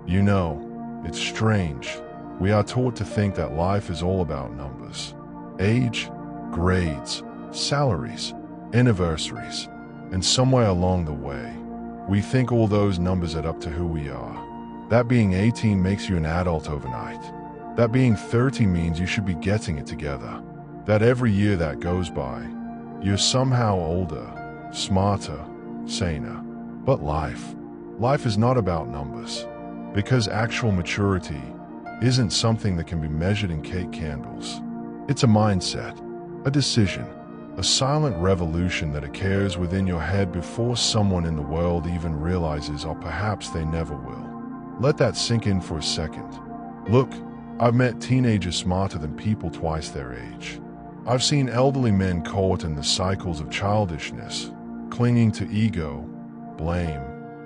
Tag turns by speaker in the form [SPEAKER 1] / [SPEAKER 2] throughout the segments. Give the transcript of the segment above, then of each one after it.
[SPEAKER 1] You know, it's strange. We are taught to think that life is all about numbers. Age, grades, salaries, anniversaries, and somewhere along the way, we think all those numbers add up to who we are. That being 18 makes you an adult overnight. That being 30 means you should be getting it together. That every year that goes by, you're somehow older, smarter, saner. But life is not about numbers. Because actual maturity isn't something that can be measured in cake candles. It's a mindset, a decision, a silent revolution that occurs within your head before someone in the world even realizes, or perhaps they never will. Let that sink in for a second. Look, I've met teenagers smarter than people twice their age. I've seen elderly men caught in the cycles of childishness, clinging to ego, blame,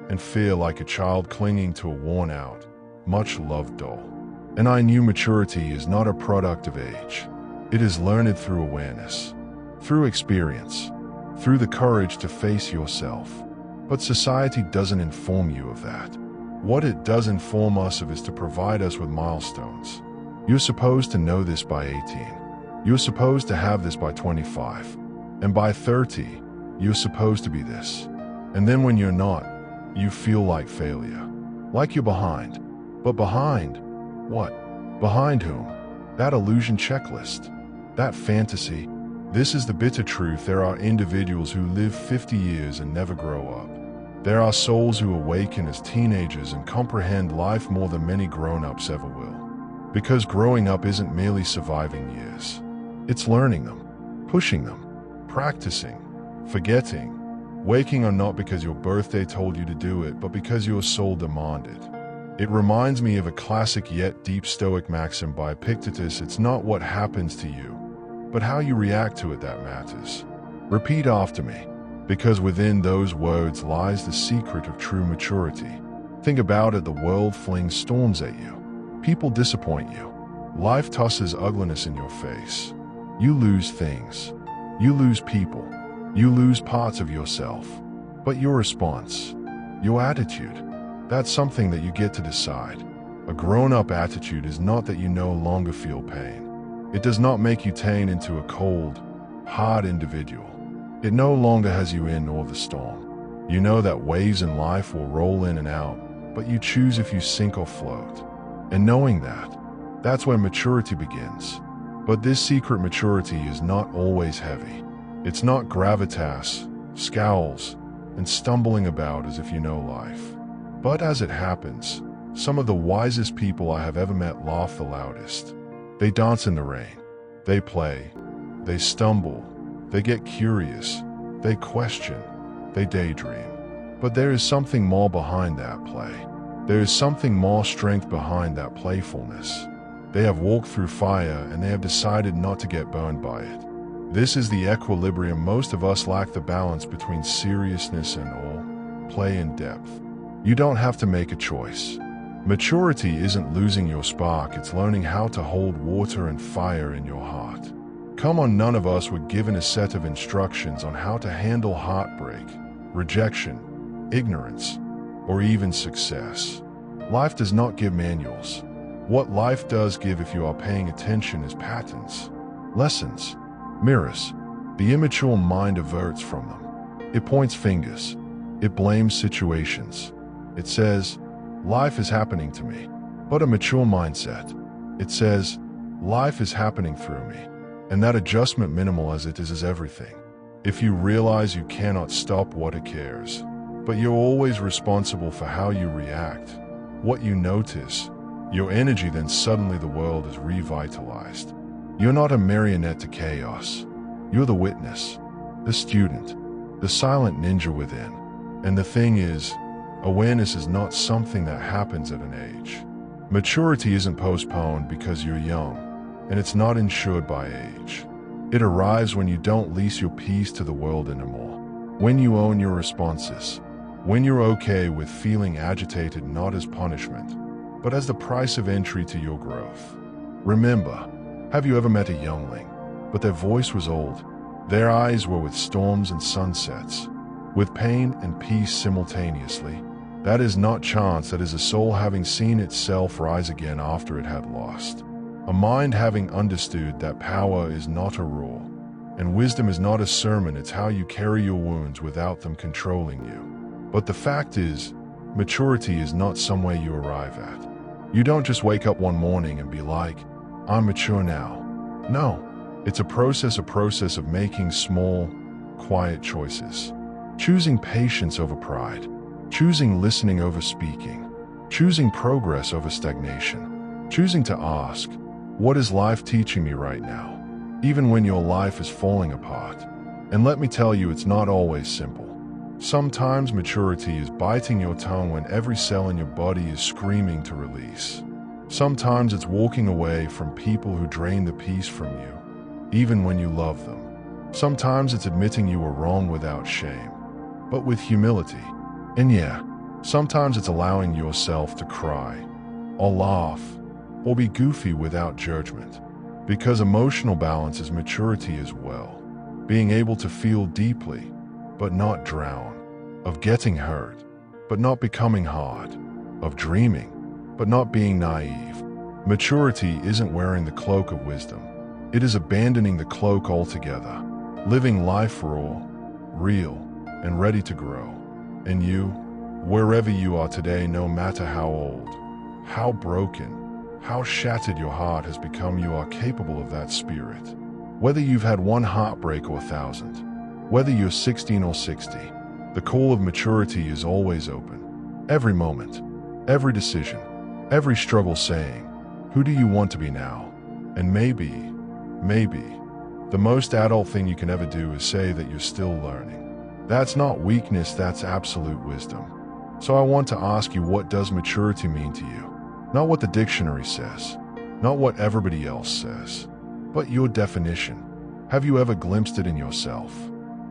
[SPEAKER 1] and fear like a child clinging to a worn-out, much-loved doll. And I knew maturity is not a product of age. It is learned through awareness, through experience, through the courage to face yourself. But society doesn't inform you of that. What it does inform us of is to provide us with milestones. You're supposed to know this by 18. You're supposed to have this by 25. And by 30, you're supposed to be this. And then when you're not, you feel like failure, like you're behind. But behind what? Behind whom? That illusion checklist, that fantasy. This is the bitter truth. There are individuals who live 50 years and never grow up. There are souls who awaken as teenagers and comprehend life more than many grown-ups ever will. Because growing up isn't merely surviving years. It's learning them, pushing them, practicing, forgetting, waking on not because your birthday told you to do it, but because your soul demanded. It reminds me of a classic yet deep Stoic maxim by Epictetus: it's not what happens to you, but how you react to it that matters. Repeat after me, because within those words lies the secret of true maturity. Think about it: the world flings storms at you. People disappoint you. Life tosses ugliness in your face. You lose things. You lose people. You lose parts of yourself. But your response, your attitude, that's something that you get to decide. A grown-up attitude is not that you no longer feel pain. It does not make you turn into a cold, hard individual. It no longer has you in all the storm. You know that waves in life will roll in and out, but you choose if you sink or float. And knowing that, that's where maturity begins. But this secret maturity is not always heavy. It's not gravitas, scowls, and stumbling about as if you know life. But as it happens, some of the wisest people I have ever met laugh the loudest. They dance in the rain. They play. They stumble. They get curious. They question. They daydream. But there is something more behind that play. There is something more strength behind that playfulness. They have walked through fire and they have decided not to get burned by it. This is the equilibrium. Most of us lack the balance between seriousness and awe, play and depth. You don't have to make a choice. Maturity isn't losing your spark, it's learning how to hold water and fire in your heart. Come on, none of us were given a set of instructions on how to handle heartbreak, rejection, ignorance, or even success. Life does not give manuals. What life does give, if you are paying attention, is patterns, lessons, mirrors. The immature mind averts from them. It points fingers. It blames situations. It says, life is happening to me. But a mature mindset, it says, life is happening through me. And that adjustment, minimal as it is everything. If you realize you cannot stop what occurs, but you're always responsible for how you react, what you notice, your energy, then suddenly the world is revitalized. You're not a marionette to chaos. You're the witness, the student, the silent ninja within. And the thing is, awareness is not something that happens at an age. Maturity isn't postponed because you're young, and it's not insured by age. It arrives when you don't lease your peace to the world anymore, when you own your responses, when you're okay with feeling agitated not as punishment, but as the price of entry to your growth. Remember, have you ever met a youngling, but their voice was old? Their eyes were with storms and sunsets, with pain and peace simultaneously. That is not chance, that is a soul having seen itself rise again after it had lost. A mind having understood that power is not a rule, and wisdom is not a sermon, it's how you carry your wounds without them controlling you. But the fact is, maturity is not somewhere you arrive at. You don't just wake up one morning and be like, I'm mature now. No, it's a process of making small, quiet choices. Choosing patience over pride. Choosing listening over speaking. Choosing progress over stagnation. Choosing to ask, what is life teaching me right now? Even when your life is falling apart. And let me tell you, it's not always simple. Sometimes maturity is biting your tongue when every cell in your body is screaming to release. Sometimes it's walking away from people who drain the peace from you, even when you love them. Sometimes it's admitting you were wrong without shame, but with humility. And yeah, sometimes it's allowing yourself to cry, or laugh, or be goofy without judgment. Because emotional balance is maturity as well. Being able to feel deeply, but not drown. Of getting hurt, but not becoming hard. Of dreaming, but not being naive. Maturity isn't wearing the cloak of wisdom. It is abandoning the cloak altogether. Living life raw, real, and ready to grow. And you, wherever you are today, no matter how old, how broken, how shattered your heart has become, you are capable of that spirit. Whether you've had one heartbreak or 1,000, whether you're 16 or 60, the call of maturity is always open. Every moment, every decision, every struggle saying, who do you want to be now? And maybe, the most adult thing you can ever do is say that you're still learning. That's not weakness, that's absolute wisdom. So I want to ask you, what does maturity mean to you? Not what the dictionary says, not what everybody else says, but your definition. Have you ever glimpsed it in yourself?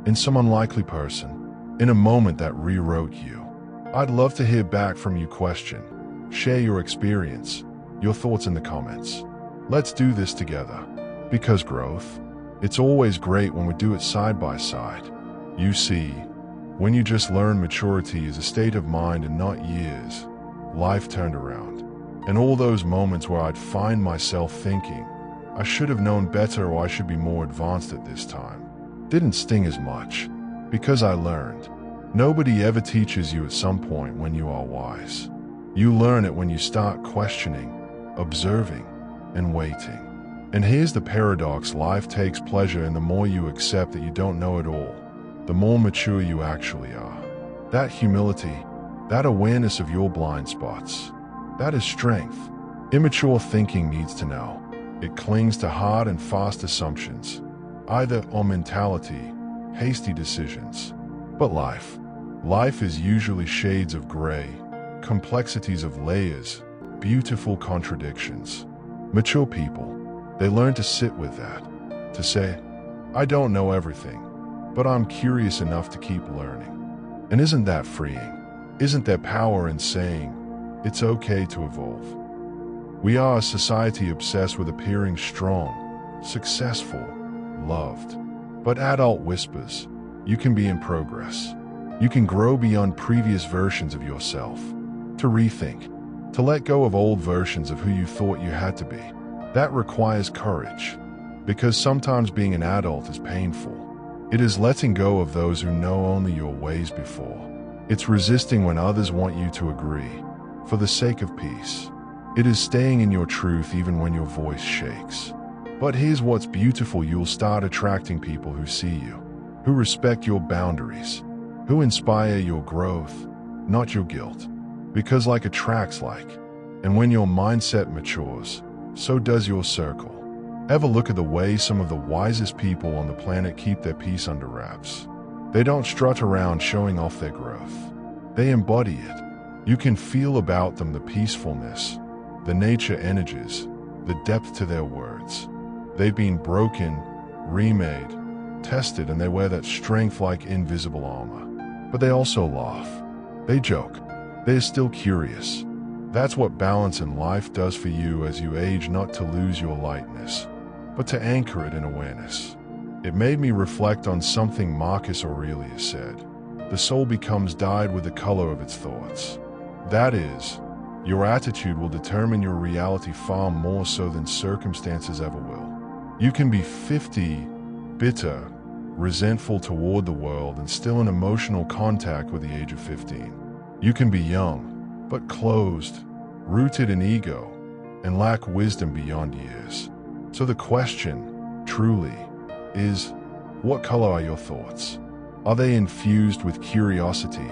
[SPEAKER 1] In some unlikely person? In a moment that rewrote you? I'd love to hear back from you. Share your experience, your thoughts in the comments. Let's do this together. Because growth, it's always great when we do it side by side. You see, when you just learn, maturity is a state of mind and not years. Life turned around. And all those moments where I'd find myself thinking, I should have known better, or I should be more advanced at this time, didn't sting as much, because I learned. Nobody ever teaches you at some point when you are wise. You learn it when you start questioning, observing, and waiting. And here's the paradox: life takes pleasure, and the more you accept that you don't know it all, the more mature you actually are. That humility, that awareness of your blind spots, that is strength. Immature thinking needs to know. It clings to hard and fast assumptions, either or mentality, hasty decisions. But life is usually shades of gray, complexities of layers, beautiful contradictions. Mature people, they learn to sit with that, to say, I don't know everything, but I'm curious enough to keep learning. And isn't that freeing? Isn't there power in saying, it's okay to evolve? We are a society obsessed with appearing strong, successful, loved. But adult whispers, you can be in progress. You can grow beyond previous versions of yourself. To rethink, to let go of old versions of who you thought you had to be. That requires courage, because sometimes being an adult is painful. It is letting go of those who know only your ways before. It's resisting when others want you to agree, for the sake of peace. It is staying in your truth even when your voice shakes. But here's what's beautiful: you'll start attracting people who see you, who respect your boundaries, who inspire your growth, not your guilt. Because like attracts like, and when your mindset matures, so does your circle. Ever look at the way some of the wisest people on the planet keep their peace under wraps? They don't strut around showing off their growth. They embody it. You can feel about them the peacefulness, the nature energies, the depth to their words. They've been broken, remade, tested, and they wear that strength like invisible armor. But they also laugh. They joke. They're still curious. That's what balance in life does for you as you age, not to lose your lightness, but to anchor it in awareness. It made me reflect on something Marcus Aurelius said. the soul becomes dyed with the color of its thoughts. That is, your attitude will determine your reality far more so than circumstances ever will. You can be 50, bitter, resentful toward the world, and still in emotional contact with the age of 15. You can be young, but closed, rooted in ego, and lack wisdom beyond years. So the question, truly, is, what color are your thoughts? Are they infused with curiosity,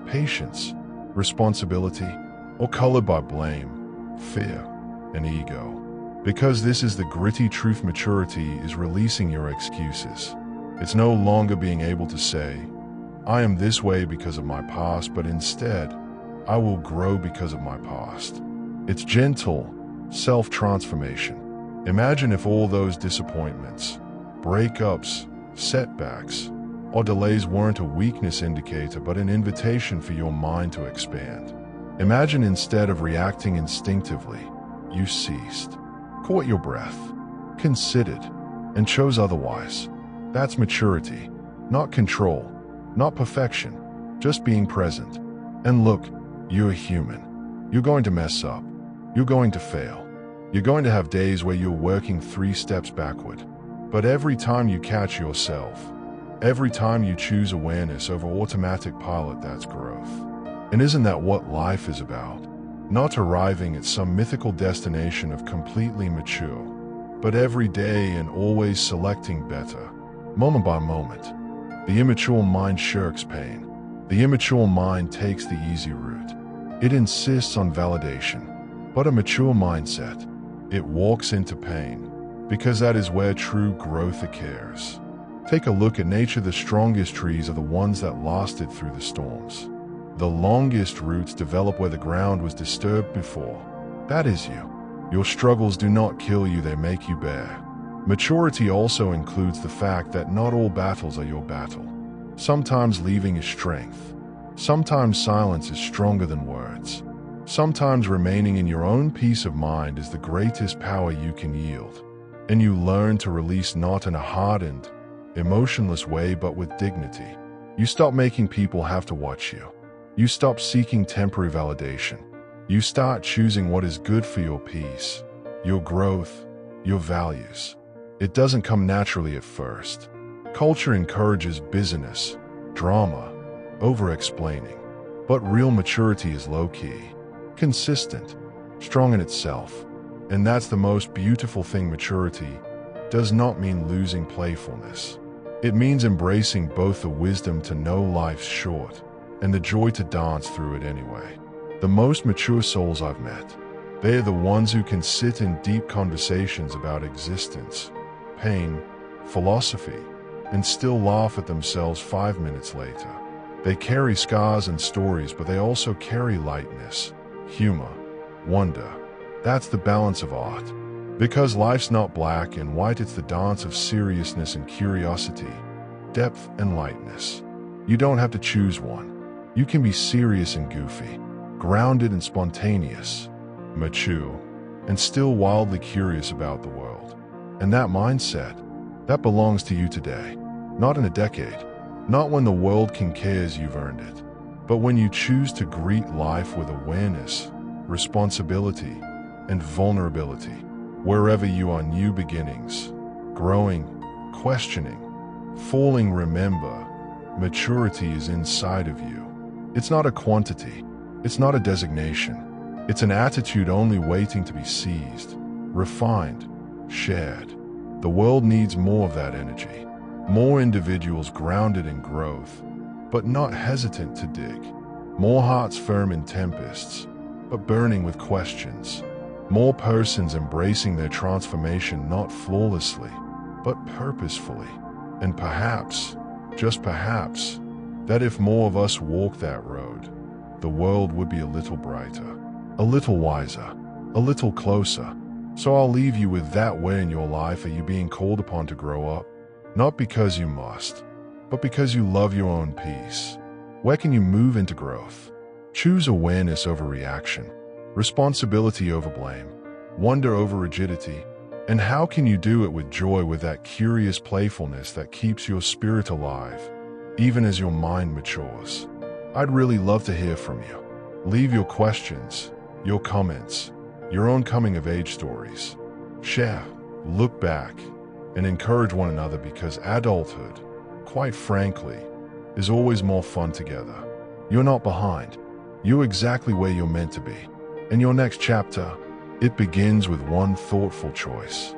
[SPEAKER 1] patience, responsibility, or colored by blame, fear, and ego? Because this is the gritty truth. Maturity is releasing your excuses. It's no longer being able to say, I am this way because of my past, but instead, I will grow because of my past. It's gentle self-transformation. Imagine if all those disappointments, breakups, setbacks, or delays weren't a weakness indicator but an invitation for your mind to expand. Imagine instead of reacting instinctively, you ceased, caught your breath, considered, and chose otherwise. That's maturity, not control, not perfection, just being present. And look, you're human. You're going to mess up. You're going to fail. You're going to have days where you're working 3 steps backward. But every time you catch yourself, every time you choose awareness over automatic pilot, that's growth. And isn't that what life is about? Not arriving at some mythical destination of completely mature, but every day and always selecting better, moment by moment. The immature mind shirks pain. The immature mind takes the easy route. It insists on validation. But a mature mindset, it walks into pain, because that is where true growth occurs. Take a look at nature. The strongest trees are the ones that lasted through the storms. The longest roots develop where the ground was disturbed before. That is you. Your struggles do not kill you, they make you bear. Maturity also includes the fact that not all battles are your battle. Sometimes leaving is strength. Sometimes silence is stronger than words. Sometimes remaining in your own peace of mind is the greatest power you can yield. And you learn to release not in a hardened, emotionless way but with dignity. You stop making people have to watch you. You stop seeking temporary validation. You start choosing what is good for your peace, your growth, your values. It doesn't come naturally at first. Culture encourages busyness, drama, over-explaining. But real maturity is low-key, consistent, strong in itself. And that's the most beautiful thing. Maturity does not mean losing playfulness. It means embracing both the wisdom to know life's short and the joy to dance through it anyway. The most mature souls I've met, they are the ones who can sit in deep conversations about existence, pain, philosophy, and still laugh at themselves 5 minutes later. They carry scars and stories, but they also carry lightness, humor, wonder. That's the balance of art. Because life's not black and white, it's the dance of seriousness and curiosity, depth and lightness. You don't have to choose one. You can be serious and goofy, grounded and spontaneous, mature, and still wildly curious about the world. And that mindset, that belongs to you today, not in a decade, not when the world can care as you've earned it, but when you choose to greet life with awareness, responsibility, and vulnerability. Wherever you are, new beginnings, growing, questioning, falling, remember, maturity is inside of you. It's not a quantity. It's not a designation. It's an attitude only waiting to be seized, refined, shared. The world needs more of that energy. More individuals grounded in growth, but not hesitant to dig. More hearts firm in tempests, but burning with questions. More persons embracing their transformation not flawlessly, but purposefully. And perhaps, just perhaps, that if more of us walk that road, the world would be a little brighter, a little wiser, a little closer. So I'll leave you with that. Where in your life are you being called upon to grow up? Not because you must, but because you love your own peace. Where can you move into growth? Choose awareness over reaction, responsibility over blame, wonder over rigidity. And how can you do it with joy, with that curious playfulness that keeps your spirit alive? even as your mind matures. I'd really love to hear from you. Leave your questions, your comments, your own coming-of-age stories. Share, look back, and encourage one another, because adulthood, quite frankly, is always more fun together. You're not behind. You're exactly where you're meant to be. In your next chapter, it begins with one thoughtful choice.